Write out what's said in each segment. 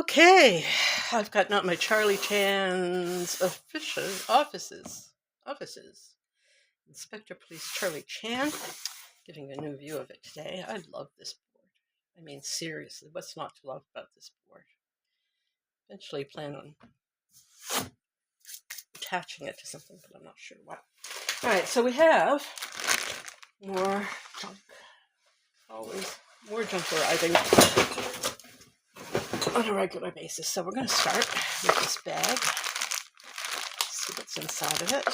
Okay, I've gotten out my Charlie Chan's offices. Inspector Police Charlie Chan, giving a new view of it today. I love this board. I mean, seriously, what's not to love about this board? Eventually plan on attaching it to something, but I'm not sure what. All right, so we have more junk. Always more junk arriving on a regular basis. So we're going to start with this bag. See what's inside of it.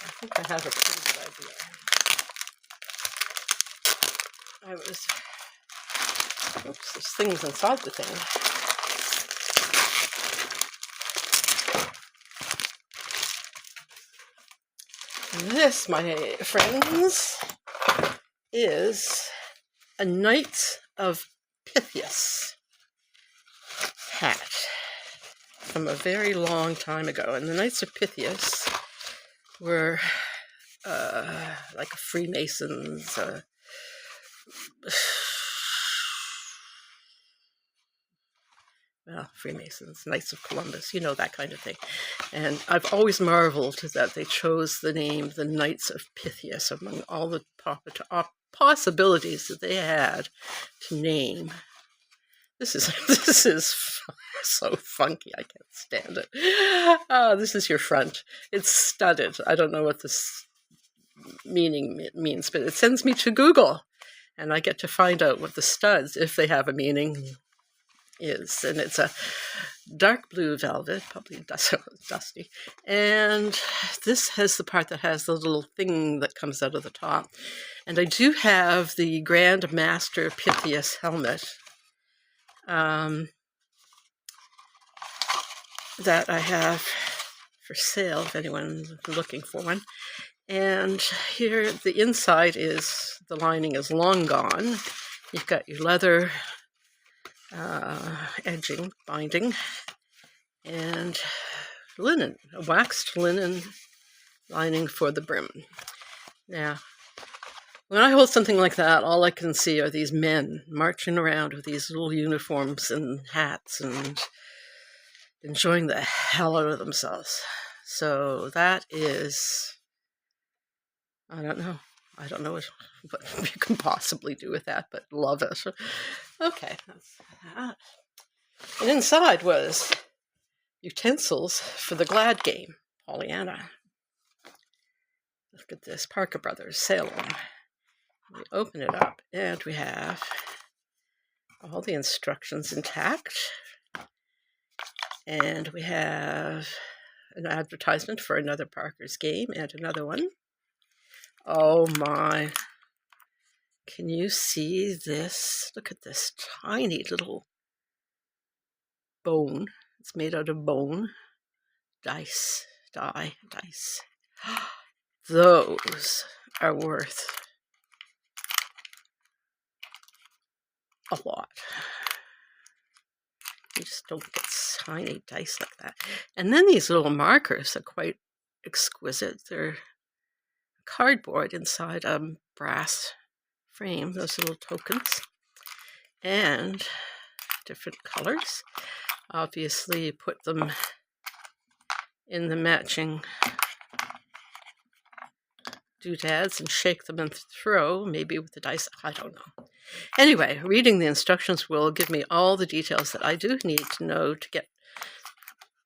I think I have a pretty good idea. Oops, there's things inside the thing. This, my friends, is a Knights of Pythias hat from a very long time ago. And the Knights of Pythias were like a Freemasons, Freemasons, Knights of Columbus, you know, that kind of thing. And I've always marveled that they chose the name the Knights of Pythias among all the possibilities that they had to name. This is so funky. I can't stand it. This is your front. It's studded. I don't know what this meaning means, but it sends me to Google, and I get to find out what the studs, if they have a meaning, is. And it's a dark blue velvet, probably dusty. And this has the part that has the little thing that comes out of the top. And I do have the Grand Master Pythias helmet that I have for sale if anyone's looking for one. And here the inside is, the lining is long gone. You've got your leather edging, binding, and linen, a waxed linen lining for the brim. Now, when I hold something like that, all I can see are these men marching around with these little uniforms and hats and enjoying the hell out of themselves. So that is, I don't know what you can possibly do with that, but love it. Okay, that's that. And inside was utensils for the Glad game, Pollyanna. Look at this, Parker Brothers, Salem. We open it up, and we have all the instructions intact. And we have an advertisement for another Parker's game and another one. Oh my. Can you see this? Look at this tiny little bone. It's made out of bone. Dice. Those are worth a lot. You just don't get tiny dice like that. And then these little markers are quite exquisite. They're cardboard inside a brass frame, those little tokens, and different colors. Obviously, you put them in the matching doodads and shake them and throw, maybe with the dice, I don't know. Anyway, reading the instructions will give me all the details that I do need to know to get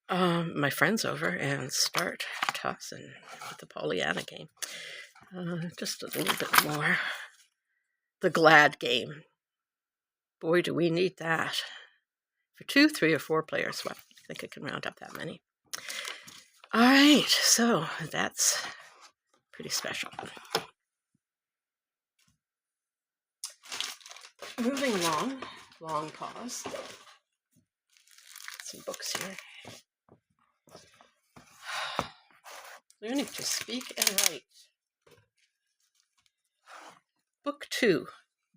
my friends over and start tossing with the Pollyanna game. Just a little bit more. The Glad game. Boy, do we need that. For 2, 3, or 4 players. Well, I think I can round up that many. All right, so that's pretty special. Moving along, long pause. Some books here. Learning to Speak and Write. Book 2,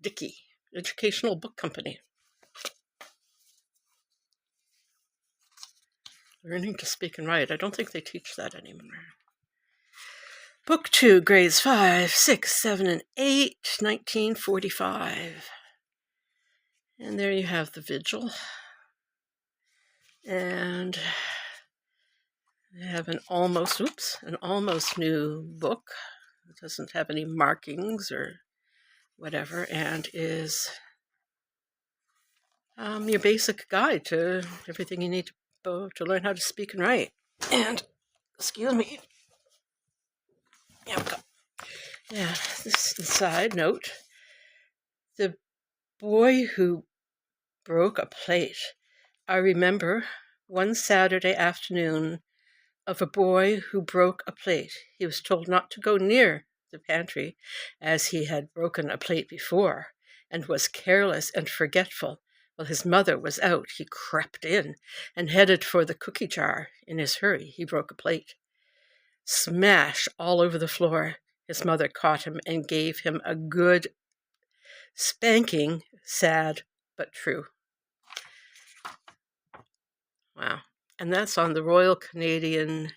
Dickey, Educational Book Company. Learning to Speak and Write. I don't think they teach that anymore. Book 2, grades 5, 6, 7, and 8, 1945. And there you have the Vigil. And I have an almost new book. It doesn't have any markings or whatever, and is your basic guide to everything you need to learn how to speak and write. And, excuse me. There we go. Yeah, this side note. The boy who broke a plate. I remember one Saturday afternoon of a boy who broke a plate. He was told not to go near the pantry, as he had broken a plate before, and was careless and forgetful. While his mother was out, he crept in and headed for the cookie jar. In his hurry, he broke a plate. Smash all over the floor. His mother caught him and gave him a good spanking, sad but true. Wow. And that's on the Royal Canadian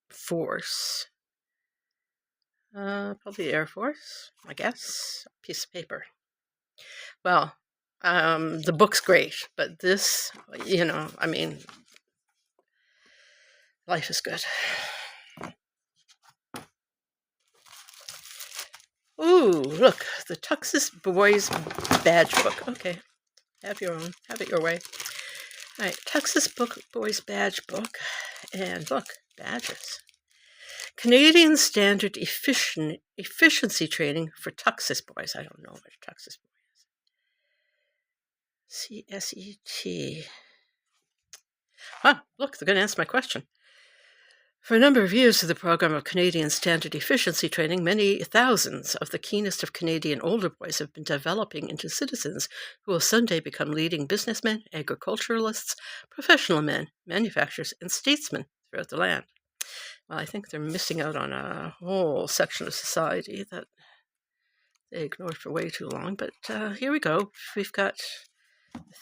Force. Probably Air Force, I guess. Piece of paper. Well, the book's great, but this, life is good. Ooh, look, the Texas Boys Badge Book. Okay, have your own. Have it your way. All right, Texas Boys Badge Book. And look, badges. Canadian Standard Efficiency Training for Texas Boys. I don't know what a Texas Boy is. CSET. Look, they're going to answer my question. For a number of years of the program of Canadian Standard Efficiency Training, many thousands of the keenest of Canadian older boys have been developing into citizens who will someday become leading businessmen, agriculturalists, professional men, manufacturers, and statesmen throughout the land. Well, I think they're missing out on a whole section of society that they ignored for way too long. But here we go. We've got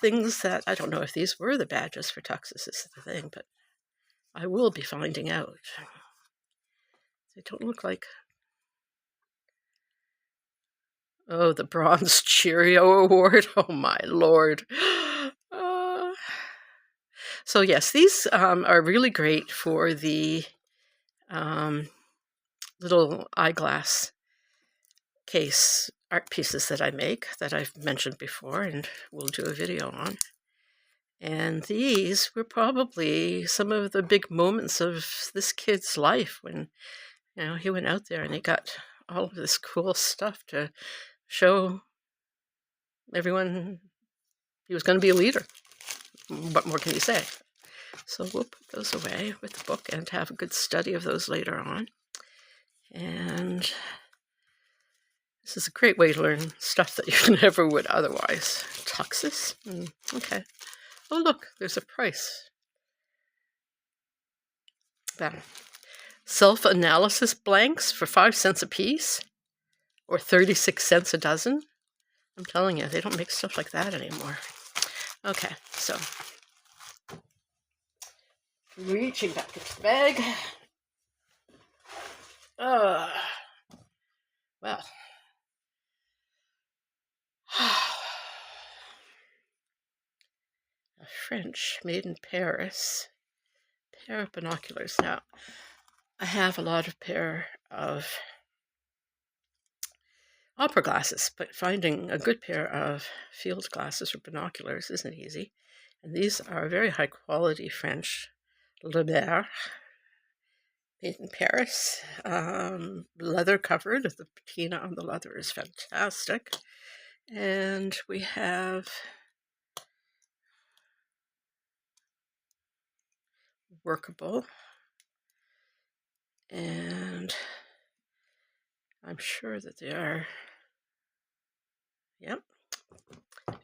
things that, I don't know if these were the badges for Texas, is the thing, but I will be finding out. They don't look like... Oh, the Bronze Cheerio Award. Oh, my Lord. So, yes, these are really great for the little eyeglass case art pieces that I make that I've mentioned before and will do a video on. And these were probably some of the big moments of this kid's life when, he went out there and he got all of this cool stuff to show everyone he was going to be a leader. What more can you say? So we'll put those away with the book and have a good study of those later on. And this is a great way to learn stuff that you never would otherwise. Texas? Okay. Oh, look, there's a price. Self-analysis blanks for 5 cents a piece or 36 cents a dozen. I'm telling you, they don't make stuff like that anymore. Okay, so reaching back into the bag. Well. A French made in Paris pair of binoculars. Now, I have a lot of pair of opera glasses, but finding a good pair of field glasses or binoculars isn't easy. And these are very high quality French Le Bear, made in Paris, leather covered. The patina on the leather is fantastic. And we have workable, and I'm sure that they are,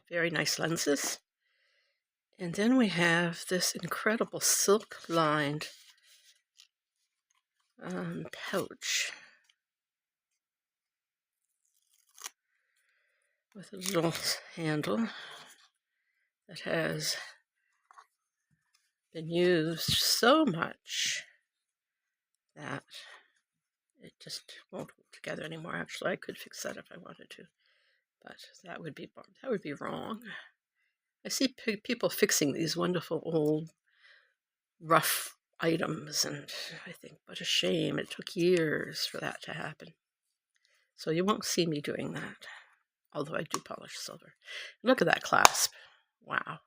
very nice lenses. And then we have this incredible silk-lined pouch with a little handle that has been used so much that It just won't hold together anymore. Actually, I could fix that if I wanted to, but that would be wrong. I see people fixing these wonderful old rough items, and I think, what a shame. It took years for that to happen. So you won't see me doing that, although I do polish silver. Look at that clasp. Wow.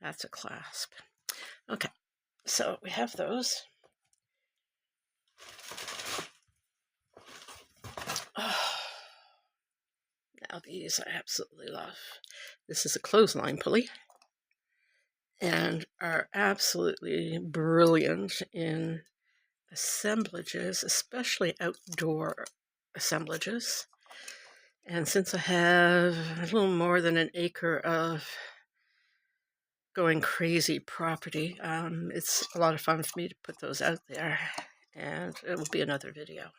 That's a clasp. Okay, so we have those. Oh, now these I absolutely love. This is a clothesline pulley, and are absolutely brilliant in assemblages, especially outdoor assemblages. And since I have a little more than an acre of going crazy property, it's a lot of fun for me to put those out there, and it will be another video.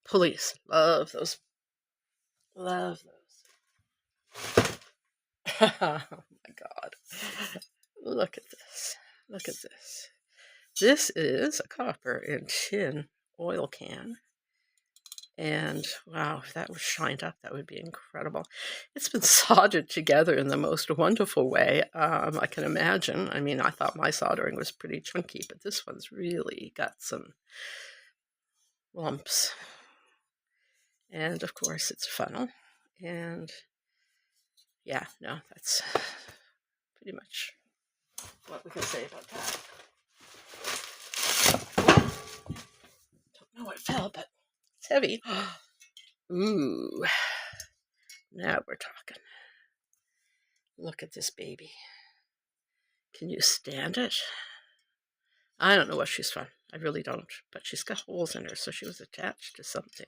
Pulleys, love those. Love those. Oh my God. Look at this. Look at this. This is a copper and tin oil can. And wow, if that was shined up, that would be incredible. It's been soldered together in the most wonderful way I can imagine. I mean, I thought my soldering was pretty chunky, but this one's really got some lumps. And of course, it's a funnel. And yeah, no, that's pretty much what we can say about that. Don't know what fell, but it's heavy. Ooh, now we're talking. Look at this baby. Can you stand it? I don't know what she's from. I really don't. But she's got holes in her, so she was attached to something.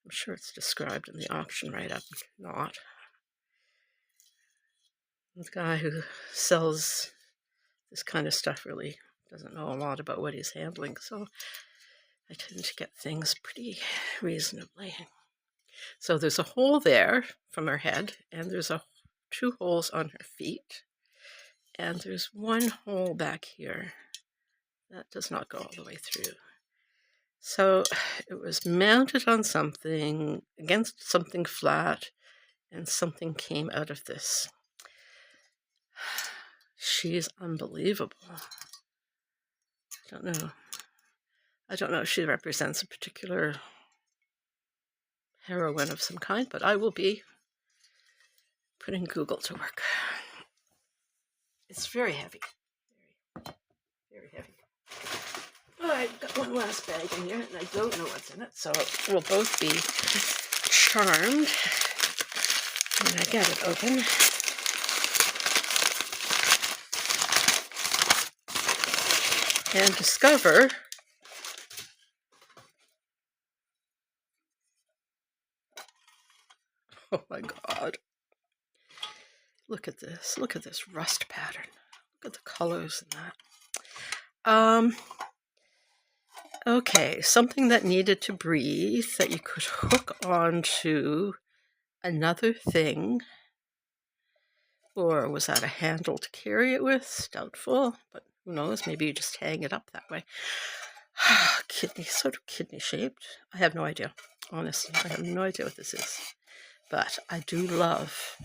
I'm sure it's described in the auction write-up. Not. The guy who sells this kind of stuff really doesn't know a lot about what he's handling, so I tend to get things pretty reasonably. So there's a hole there from her head, and there's 2 holes on her feet, and there's 1 hole back here that does not go all the way through. So it was mounted on something, against something flat, and something came out of this. She's unbelievable. I don't know if she represents a particular heroine of some kind, but I will be putting Google to work. It's very heavy. Very, very heavy. I've got one last bag in here, and I don't know what's in it, so we'll both be charmed when I get it open. And discover oh my God. Look at this. Look at this rust pattern. Look at the colors in that. Okay, something that needed to breathe that you could hook onto another thing. Or was that a handle to carry it with? Doubtful, but who knows? Maybe you just hang it up that way. Kidney, sort of kidney shaped. I have no idea. Honestly, I have no idea what this is. But I do love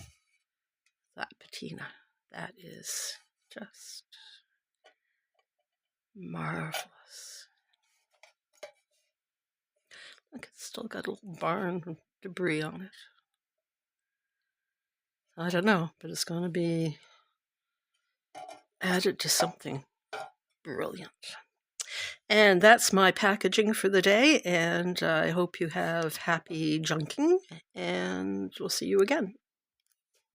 that patina. That is just marvelous. Look, it's still got a little barn debris on it. I don't know, but it's going to be added to something brilliant. And that's my packaging for the day, and I hope you have happy junking, and we'll see you again.